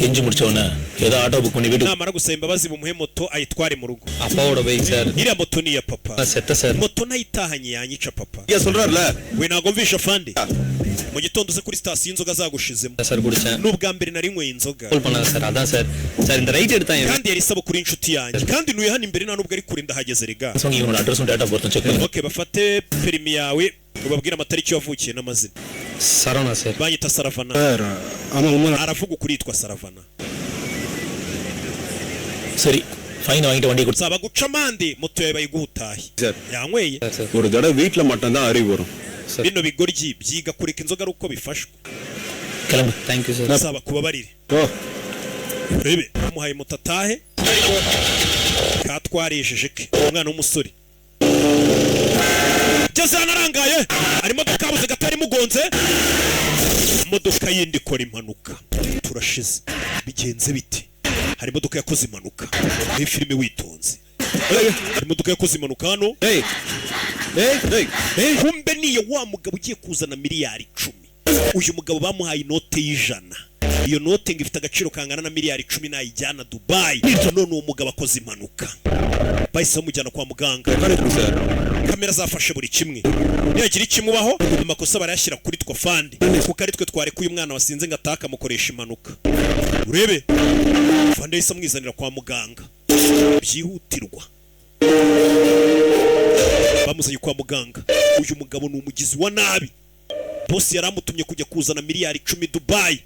ಗೆಂಜಿ ಮುಡ್ಚವನ ಏದೋ ಆಟೋ ಬುಕ್ ಮಾಡಿ ಬಿಡು namara gusaba imbabazi bumuhe moto ayitware mu rugo ಅಪ್ಪೋಡ bike sir iriya moto ni ya papa ಸೆತ್ತ sir moto nayitahanye yanyica papa ya solrarla we nago mvisha fandi mu gitondo uze kuri station inzoga zagushizemo sir ಕುಡಿಚ n'ubwa mbere nari nyweye inzoga ಸ್ವಲ್ಪ ಸರ್ ಅದಾ sir sir ಇಂದ ರೈಟ್ ಇಡ್ತಾ ಇವೆ kandi yari isaba kuri inshuti yanjye kandi nuye hano imbere nta nubwo ari kure ndahageze rega songi ಇವನು address data ಬರ್ತ ಚೆಕ್ ಮಾಡಿ okay bafate perimi yawe ubabwira amatariki yavukiye n'amazina Saravana sir banyita Saravana ama umwana aravuga ukuri yitwa Saravana ಸರಿ ಫೈನ್ வாங்கிட்டு வண்டி கொடு saba guca amande moto yawe bayiguhutahi yanyweye ஒரு தடவை வீட்ல மட்டும் தான் அறிவு வரும் bino bigoryi byiga kureka inzoga ari uko bifashwe கிளம்பு thank you sir saba kubabarire oh rebe muhaye moto atahe katwarejeje ke umwana w'umusore Jazana narangaye arimo kabuze gatari mugonze imodoka yindi ikora impanuka turashize bigenze biti hari imodoka yakoze impanuka ni filime witonze hari imodoka yakoze impanuka hano hey kumbe niyo wa mugabo ugiye kuzana miliyari 10 uyu mugabo bamuhaye inote y'ijana iyo note ngo ifite agaciro kangana na miliyari 10 nayijyana Dubai none uwo mugabo akoze impanuka bahise bamujyana kwa muganga kamera zafashe buri kimwe niyagira ikimubaho amakosa barayashyira kuri twa fandi kuko ari twe twareka uyu mwana wasinze ngo ataka mukoresha impanuka urebe fandi yise amwizanira kwa muganga byihutirwa bamuzanye kwa muganga uyu mugabo ni umugizi wa nabi boss yaramutumye kujya kuzana miliyari 10 Dubai